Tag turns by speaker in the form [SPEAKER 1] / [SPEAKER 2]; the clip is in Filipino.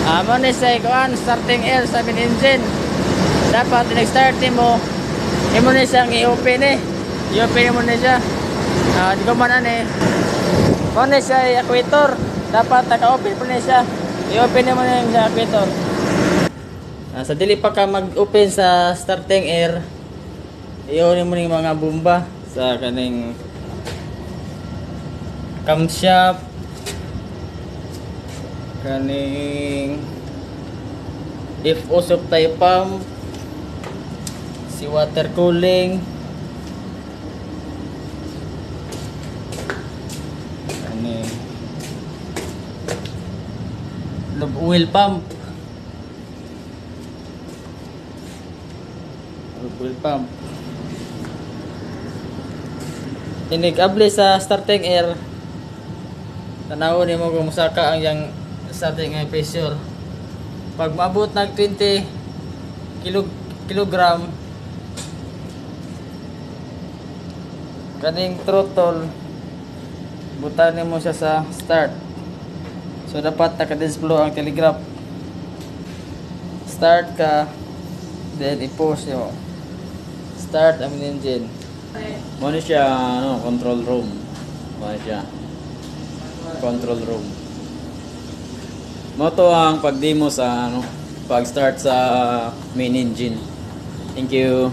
[SPEAKER 1] Mo ni sa ikuan starting air sa main engine. Dapat nag-start mo. Imo ni siyang i-open eh. I-open mo ni siya. Di ko man ani. Mo ni siya equator. Dapat naka-open po ni siya. I-open mo ni siya equator. Sa dili pa ka mag-open sa starting air, i-on mo ni mga bomba sa kaning camshaft, kaning FO supply pump, si water cooling, kaning lube oil pump, oil pump. Inig-abli sa starting air, tanawon nimo kung musaka ang yang starting air pressure. Pag maabot ng 20 kilogram kaning throttle, butan nimo siya sa start. So dapat naka-display ang telegraph. Start ka, then i-push mo. Start ang engine.
[SPEAKER 2] Mo ni siya control room. Mo ni siya control room. Mo to ang pag-demo sa pag-start sa main engine. Thank you.